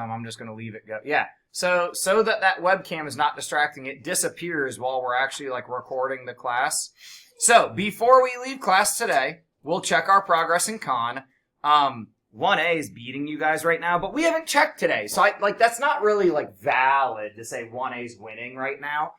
time, I'm just going to leave it go. Yeah. So that webcam is not distracting, it disappears while we're actually like recording the class. So before we leave class today, we'll check our progress in con. 1A is beating you guys right now, but we haven't checked today. So that's not really like valid to say 1A is winning right now.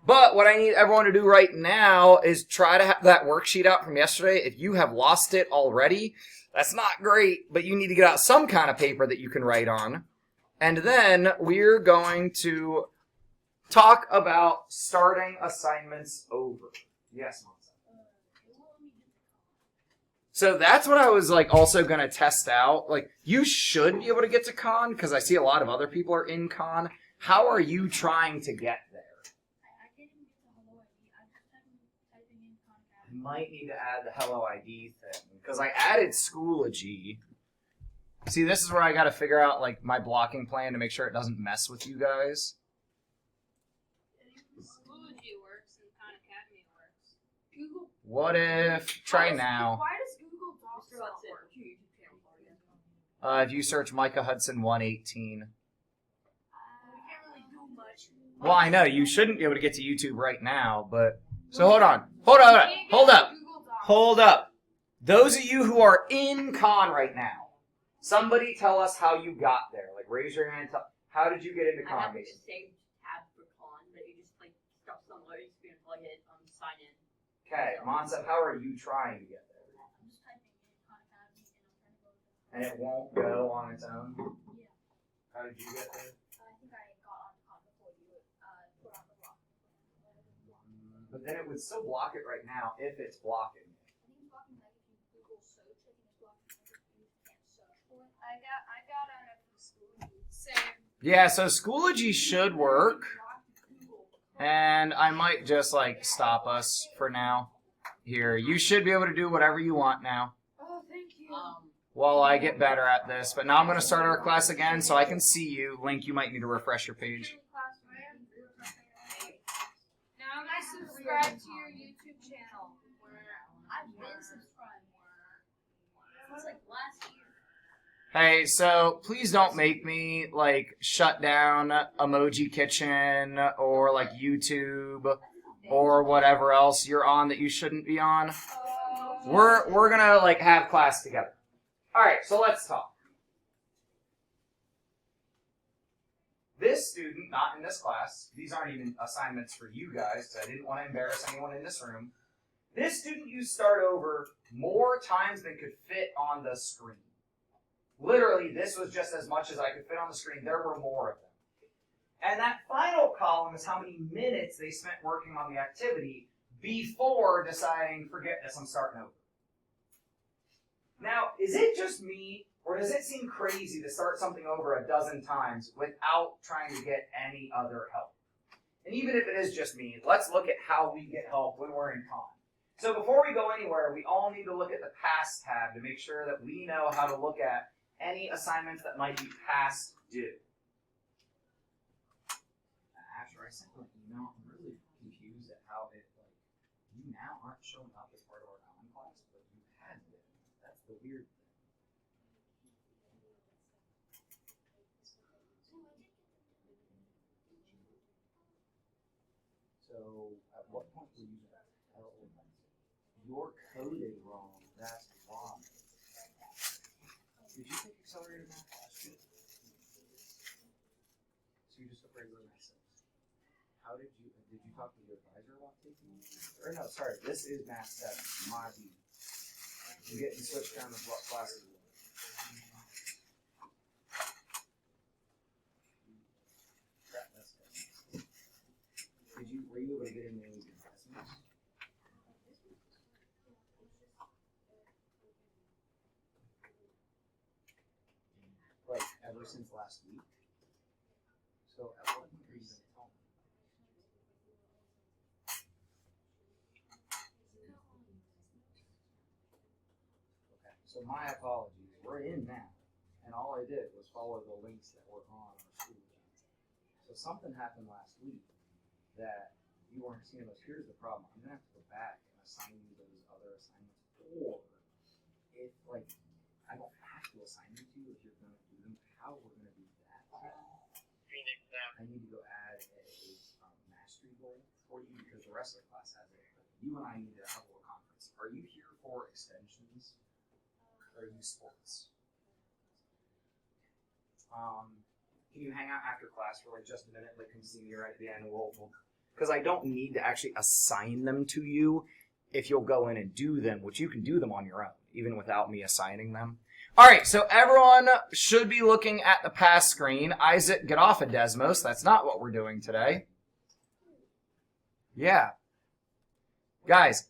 But what I need everyone to do right now is try to have that worksheet out from yesterday. If you have lost it already, that's not great, but you need to get out some kind of paper that you can write on. And then we're going to talk about starting assignments over. Yes, Mom. So that's what I was also going to test out. You should be able to get to con because I see a lot of other people are in con. How are you trying to get there? I didn't get the hello ID. I just typing in Khan Academy. I might need to add the hello ID thing because I added Schoology. See, this is where I got to figure out my blocking plan to make sure it doesn't mess with you guys. Schoology works and Khan Academy works. Google. What if try now? Why does Google Docs not work? If you search Micah Hudson 118. We can't really do much. Well, I know you shouldn't be able to get to YouTube right now, but so hold up. Those of you who are in con right now, somebody tell us how you got there. Raise your hand. How did you get into con? I have a saved tab for con that you just stuff somewhere. You can plug it, sign in. Okay, Monsef, how are you trying to get there? I'm just typing in Khan Academy and I'm trying to go to And it won't go on its own? Yeah. How did you get there? I think I got on Khan before you put on the block. But then it would still block it right now if it's blocking. I think it's blocking if you Google search. I think it's blocking if you can't search for it. I got on it from Schoology. Same. Yeah, so Schoology should work. And I might just stop us for now. Here, you should be able to do whatever you want now. Oh, thank you. While I get better at this. But now I'm going to start our class again so I can see you. Link, you might need to refresh your page. Now I'm gonna subscribe to your YouTube channel. I've been subscribed. It was last year. Hey, so please don't make me shut down Emoji Kitchen or YouTube or whatever else you're on that you shouldn't be on. We're gonna have class together. All right, so let's talk. This student, not in this class, these aren't even assignments for you guys, because I didn't want to embarrass anyone in this room. This student used Start Over more times than could fit on the screen. Literally, this was just as much as I could fit on the screen. There were more of them. And that final column is how many minutes they spent working on the activity before deciding, forget this, I'm starting over. Now, is it just me, or does it seem crazy to start something over a dozen times without trying to get any other help? And even if it is just me, let's look at how we get help when we're in con. So before we go anywhere, we all need to look at the Past tab to make sure that we know how to look at any assignments that might be past due. After I sent an email, I'm really confused at how you now aren't showing up as part of our common class, but you had been. That's the weird thing. So, at what point will you tell them you're coded wrong? That's why. Did you take accelerated math last year? So you just took regular math. How did you talk to your advisor about taking it? Or no, sorry, this is Math 7, my B. You're getting switched down to what classes you want. Were you able to get in any investments? Ever since last week? So at what point are you going to tell me? Okay, so my apologies. We're in now. And all I did was follow the links that were on our school account. So something happened last week that you weren't seeing those. Here's the problem. I'm going to have to go back and assign you those other assignments. Or if I don't have to assign them to you if you're going to do them, how we're going to do that I need to go add a mastery goal for you because the rest of the class has it. But you and I need to have a little conference. Are you here for extensions? Or are you sports? Can you hang out after class for like just a minute? Like, come see me right at the end. Because I don't need to actually assign them to you if you'll go in and do them, which you can do them on your own, even without me assigning them. All right, so everyone should be looking at the pass screen. Isaac, get off of Desmos. That's not what we're doing today. Yeah. Guys,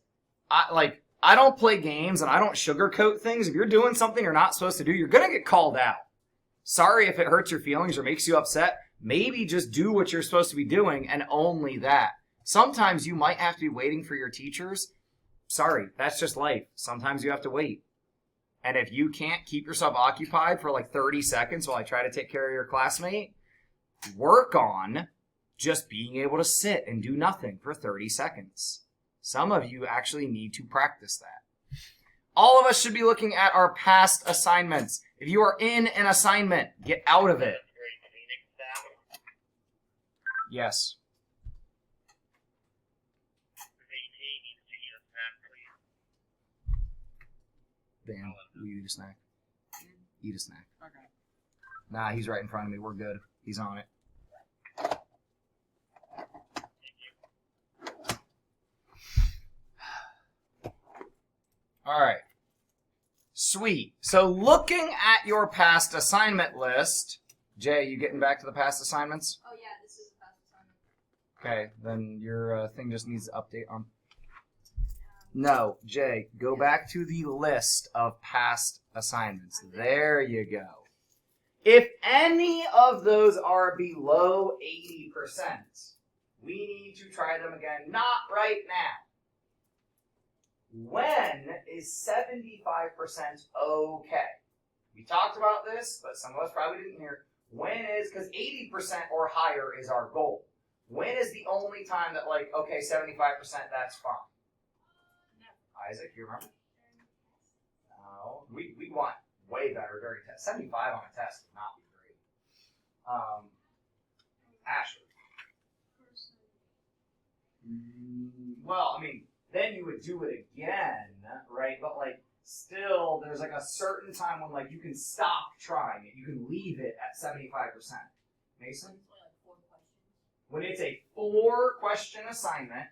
I don't play games and I don't sugarcoat things. If you're doing something you're not supposed to do, you're going to get called out. Sorry if it hurts your feelings or makes you upset. Maybe just do what you're supposed to be doing and only that. Sometimes you might have to be waiting for your teachers. Sorry, that's just life. Sometimes you have to wait. And if you can't keep yourself occupied for like 30 seconds while I try to take care of your classmate, work on just being able to sit and do nothing for 30 seconds. Some of you actually need to practice that. All of us should be looking at our past assignments. If you are in an assignment, get out of it. Yes. Dan, will you eat a snack? Eat a snack. Okay. Nah, he's right in front of me. We're good. He's on it. All right. Sweet. So looking at your past assignment list, Jay, you getting back to the past assignments? Oh yeah, this is the past assignment. Okay, then your thing just needs to update on. No, Jay, go back to the list of past assignments. There you go. If any of those are below 80%, we need to try them again. Not right now. When is 75% okay? We talked about this, but some of us probably didn't hear. When is, because 80% or higher is our goal. When is the only time that, like, okay, 75%, that's fine? Isaac, you remember? No. We want way better during test. 75 on a test would not be great. Asher. Well, I mean, then you would do it again, right? But, like, still, there's, like, a certain time when, like, you can stop trying it. You can leave it at 75%. Mason? When it's a 4-question assignment,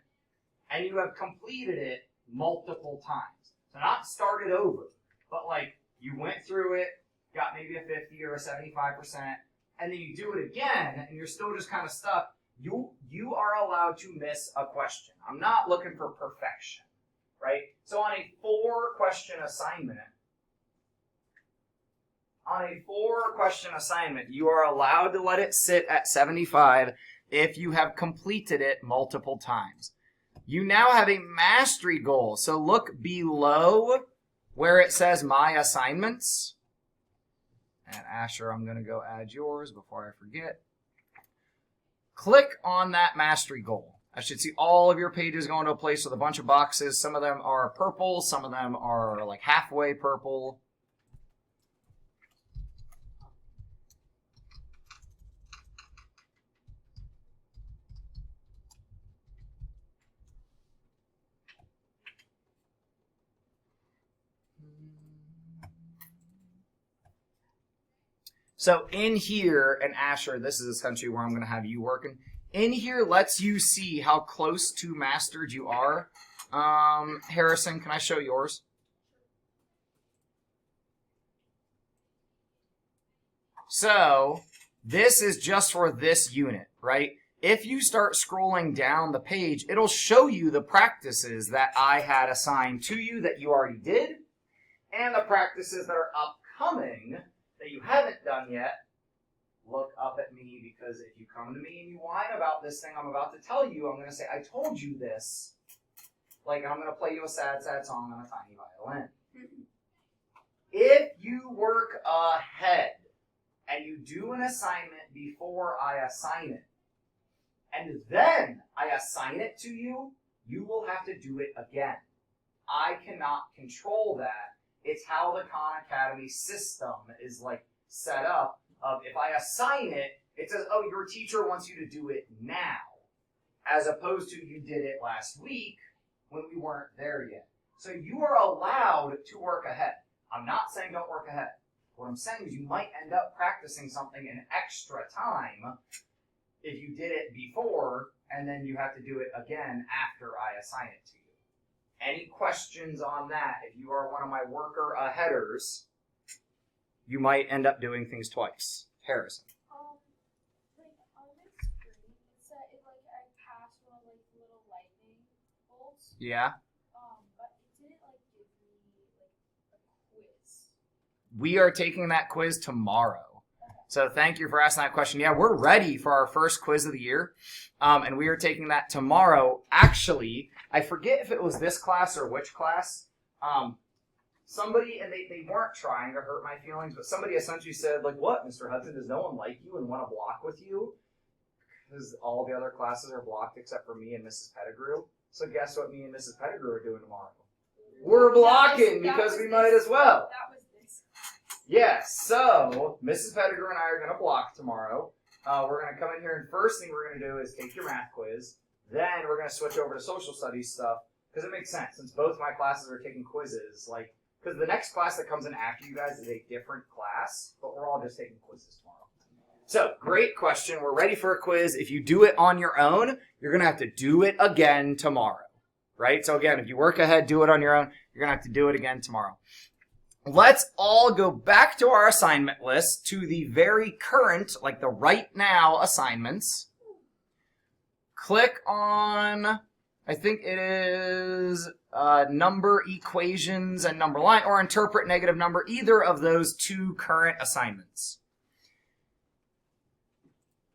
and you have completed it multiple times. So not started over, but like you went through it, got maybe a 50 or a 75%, and then you do it again, and you're still just kind of stuck. You are allowed to miss a question. I'm not looking for perfection, right? So on a 4-question assignment, you are allowed to let it sit at 75 if you have completed it multiple times. You now have a mastery goal. So look below where it says My Assignments. And Asher, I'm going to go add yours before I forget. Click on that mastery goal. I should see all of your pages going to a place with a bunch of boxes. Some of them are purple. Some of them are like halfway purple. So in here, and Asher, this is essentially where I'm going to have you working. In here lets you see how close to mastered you are. Harrison, can I show yours? So this is just for this unit, right? If you start scrolling down the page, it'll show you the practices that I had assigned to you that you already did, and the practices that are upcoming that you haven't done yet. Look up at me, because if you come to me and you whine about this thing I'm about to tell you, I'm going to say, I told you this. Like, I'm going to play you a sad, sad song on a tiny violin. If you work ahead and you do an assignment before I assign it, and then I assign it to you, you will have to do it again. I cannot control that. It's how the Khan Academy system is like set up. If I assign it, It says, oh, your teacher wants you to do it now, as opposed to you did it last week when we weren't there yet. So you are allowed to work ahead. I'm not saying don't work ahead. What I'm saying is you might end up practicing something an extra time if you did it before, and then you have to do it again after I assign it to you. Any questions on that? If you are one of my worker aheaders, you might end up doing things twice. Harrison. Like on my screen, it said I passed one of the little lightning bolts. Yeah? But it didn't give me a quiz. We are taking that quiz tomorrow. So thank you for asking that question. Yeah, we're ready for our first quiz of the year. And we are taking that tomorrow. Actually, I forget if it was this class or which class. Somebody, and they weren't trying to hurt my feelings, but somebody essentially said, like, what, Mr. Hudson, does no one like you and want to block with you? Because all the other classes are blocked except for me and Mrs. Pettigrew. So guess what me and Mrs. Pettigrew are doing tomorrow? We're blocking because we might as well. That was this. Yes, so Mrs. Pettigrew and I are going to block tomorrow. We're going to come in here, and first thing we're going to do is take your math quiz. Then we're going to switch over to social studies stuff, because it makes sense, since both my classes are taking quizzes. Because the next class that comes in after you guys is a different class, but we're all just taking quizzes tomorrow. So, great question. We're ready for a quiz. If you do it on your own, you're going to have to do it again tomorrow, right? So again, if you work ahead, do it on your own, you're going to have to do it again tomorrow. Let's all go back to our assignment list, to the very current, the right now assignments. Click on, I think it is number equations and number line, or interpret negative number, either of those two current assignments.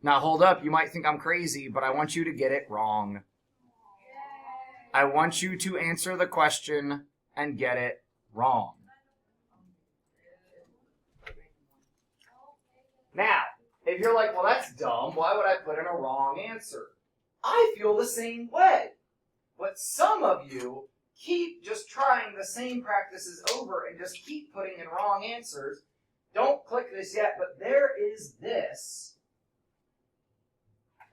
Now hold up, you might think I'm crazy, but I want you to get it wrong. I want you to answer the question and get it wrong. Now, if you're like, well, that's dumb, why would I put in a wrong answer? I feel the same way. But some of you keep just trying the same practices over and just keep putting in wrong answers. Don't click this yet, but there is this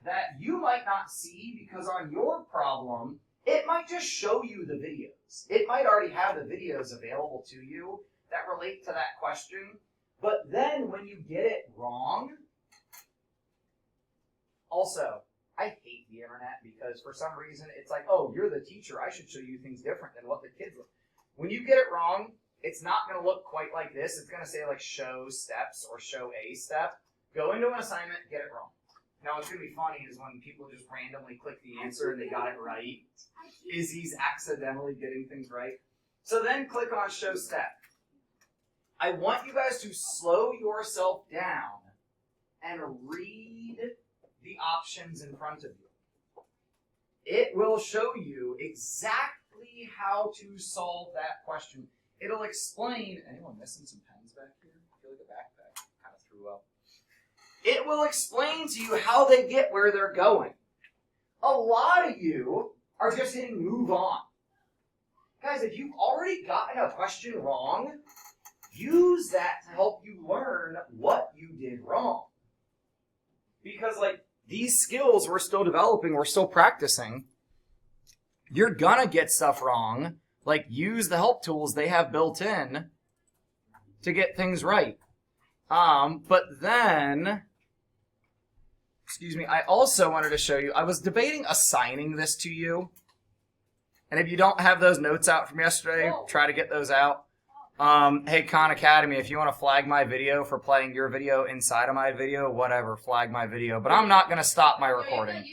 that you might not see because on your problem, it might just show you the videos. It might already have the videos available to you that relate to that question. But then when you get it wrong, also, I hate the internet because for some reason it's like, oh, you're the teacher, I should show you things different than what the kids look. When you get it wrong, it's not going to look quite like this. It's going to say show steps or show a step. Go into an assignment, get it wrong. Now what's going to be funny is when people just randomly click the answer and they got it right. Izzy's accidentally getting things right. So then click on show step. I want you guys to slow yourself down and read the options in front of you. It will show you exactly how to solve that question. It'll explain. Anyone missing some pens back here? I feel like a backpack kind of threw up. It will explain to you how they get where they're going. A lot of you are just hitting move on. Guys, if you've already gotten a question wrong, use that to help you learn what you did wrong. Because, these skills we're still developing, we're still practicing. You're gonna get stuff wrong. Use the help tools they have built in to get things right. But then, I also wanted to show you, I was debating assigning this to you. And if you don't have those notes out from yesterday, try to get those out. Hey, Khan Academy, if you want to flag my video for playing your video inside of my video, whatever, flag my video. But I'm not going to stop my recording.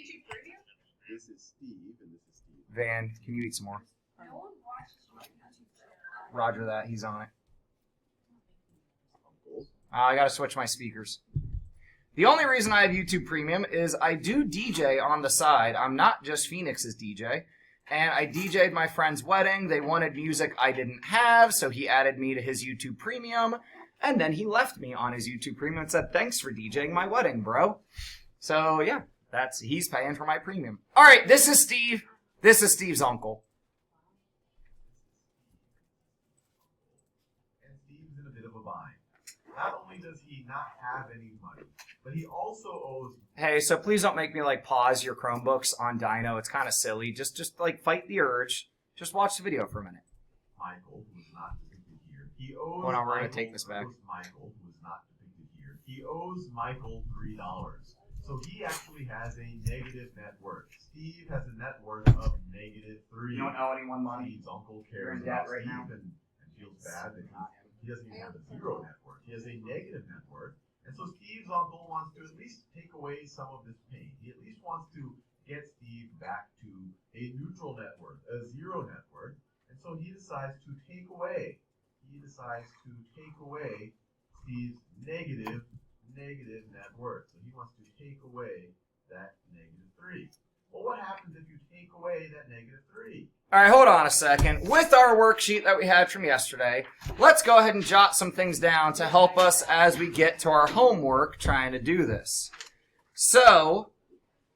This is Steve, and this is Steve. Van, can you eat some more? No one watches my YouTube channel. Roger that, he's on it. Uncle. I got to switch my speakers. The only reason I have YouTube Premium is I do DJ on the side. I'm not just Phoenix's DJ. And I DJ'd my friend's wedding. They wanted music I didn't have, so he added me to his YouTube Premium. And then he left me on his YouTube Premium and said, thanks for DJing my wedding, bro. So, yeah, he's paying for my premium. All right, this is Steve. This is Steve's uncle. And Steve's in a bit of a bind. Not only does he not have any money, But he also owes. Hey, so please don't make me like pause your Chromebooks on Dino. It's kind of silly. Just like fight the urge. Just watch the video for a minute. Michael, who is not depicted here. He owes. Hold on, we're gonna Michael- take this back. owes Michael, who is not depicted here. He owes Michael $3. So he actually has a negative net worth. Steve has a net worth of -3. You don't owe anyone money. Steve's uncle You're cares in debt about right Steve now. and feels bad that he doesn't even have a 0 net worth. He has a negative net worth. And so Steve's uncle wants to at least take away some of this pain. He at least wants to get Steve back to a neutral net worth, a 0 net worth. And so he decides to take away Steve's negative net worth. So he wants to take away that -3. Well, what happens if you take away that -3? All right, hold on a second. With our worksheet that we had from yesterday, let's go ahead and jot some things down to help us as we get to our homework trying to do this. So,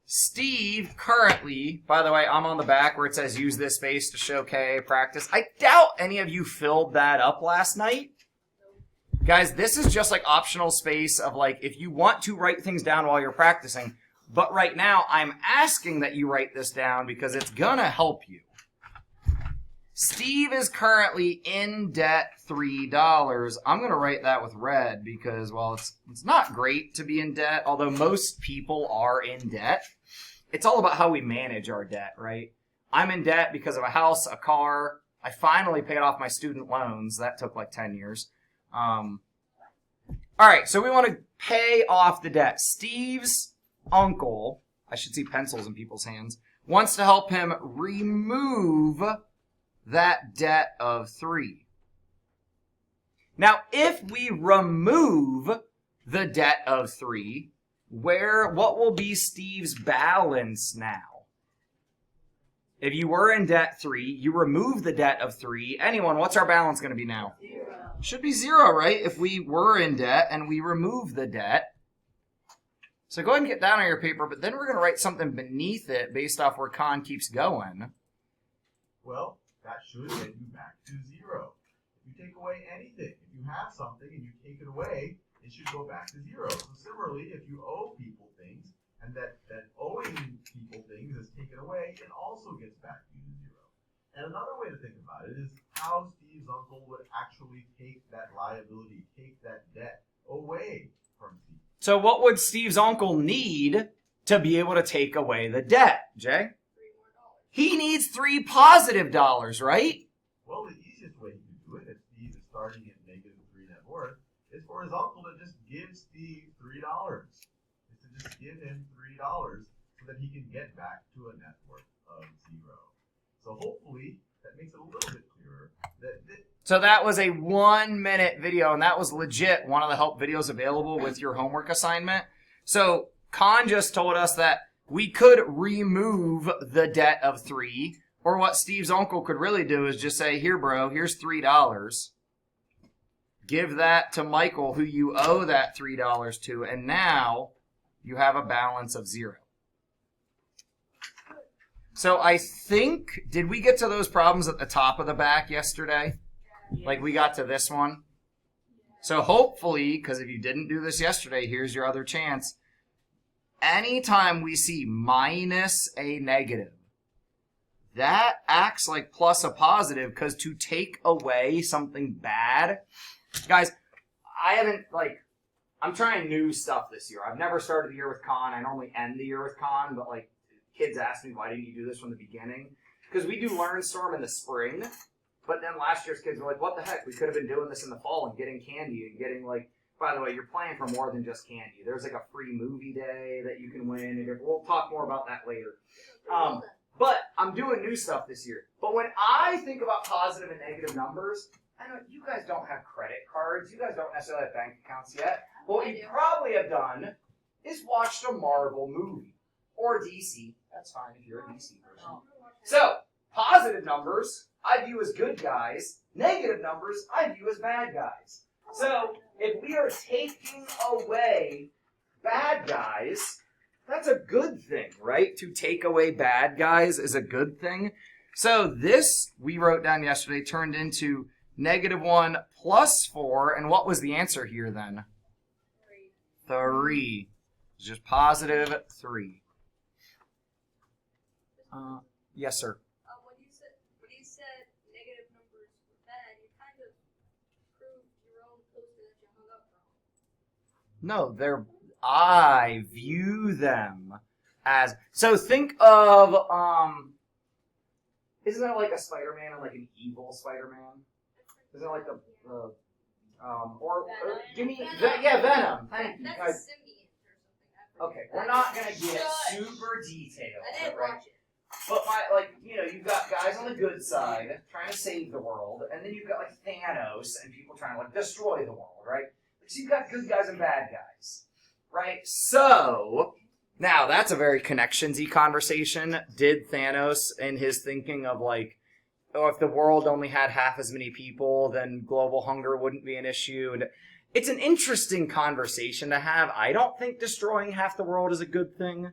Steve currently, by the way, I'm on the back where it says use this space to show K practice. I doubt any of you filled that up last night. Guys, this is just like optional space of like, if you want to write things down while you're practicing. But right now, I'm asking that you write this down because it's gonna help you. Steve is currently in debt $3. I'm gonna write that with red because, well, it's not great to be in debt, although most people are in debt. It's all about how we manage our debt, right? I'm in debt because of a house, a car. I finally paid off my student loans. That took like 10 years. All right, so we want to pay off the debt. Steve's uncle, I should see pencils in people's hands, wants to help him remove that debt of 3. Now, if we remove the debt of 3, what will be Steve's balance now? If you were in debt 3, you remove the debt of 3. Anyone, what's our balance going to be now? 0. Should be 0, right? If we were in debt and we remove the debt. So go ahead and get down on your paper, but then we're going to write something beneath it based off where Con keeps going. Well, that should get you back to 0. If you take away anything, if you have something and you take it away, it should go back to 0. So similarly, if you owe people things and that owing people things is taken away, it also gets back to 0. And another way to think about it is how Steve's uncle would actually take that liability, take that debt away from Steve. So what would Steve's uncle need to be able to take away the debt, Jay? $3 more. He needs $3 right? Well, the easiest way he can do it, if Steve is starting at -3 net worth, is for his uncle to just give Steve $3. Is to just give him $3 so that he can get back to a net worth of 0. So hopefully that makes it a little bit clearer that So that was a 1-minute video, and that was legit one of the help videos available with your homework assignment. So Con just told us that we could remove the debt of 3, or what Steve's uncle could really do is just say, here, bro, here's $3. Give that to Michael, who you owe that $3 to, and now you have a balance of 0. So I think, did we get to those problems at the top of the back yesterday? Like we got to this one? So hopefully, because if you didn't do this yesterday, here's your other chance. Anytime we see minus a negative, that acts like plus a positive, because to take away something bad, guys, I'm trying new stuff this year. I've never started the year with Con. I normally end the year with Con, but like kids ask me, why didn't you do this from the beginning? Because we do LearnStorm in the spring, but then last year's kids were like, what the heck? We could have been doing this in the fall and getting candy and getting like, by the way, you're playing for more than just candy. There's like a free movie day that you can win, and we'll talk more about that later. But I'm doing new stuff this year. But when I think about positive and negative numbers, I know you guys don't have credit cards. You guys don't necessarily have bank accounts yet. But what you probably have done is watched a Marvel movie. Or DC. That's fine if you're a DC person. So, positive numbers, I view as good guys. Negative numbers, I view as bad guys. So, if we are taking away bad guys, that's a good thing, right? To take away bad guys is a good thing. So this, we wrote down yesterday, turned into -1 plus 4. And what was the answer here then? 3. It's just positive 3. Yes, sir. When you said negative numbers were bad, you kind of proved your own poster that you hung up wrong. No, I view them as, so think of, isn't there like a Spider-Man and like an evil Spider-Man? Isn't there like or give me, Venom. Thank you. That's Guys. a symbiote or something. Okay, we're not gonna get super detailed, I didn't right? watch it. But you've got guys on the good side trying to save the world, and then you've got like Thanos and people trying to like destroy the world, right? So you've got good guys and bad guys, right? So now that's a very connections-y conversation. Did Thanos in his thinking of like, oh, if the world only had half as many people, then global hunger wouldn't be an issue, and it's an interesting conversation to have. I don't think destroying half the world is a good thing.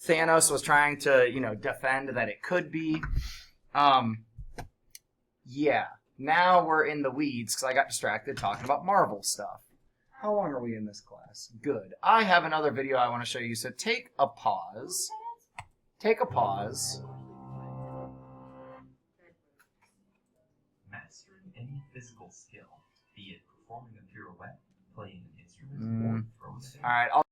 Thanos was trying to, defend that it could be. Yeah. Now we're in the weeds because I got distracted talking about Marvel stuff. How long are we in this class? Good. I have another video I want to show you, so take a pause. Take a pause. Mastering any physical skill, be it performing a pirouette, playing an instrument, or throwing a All right.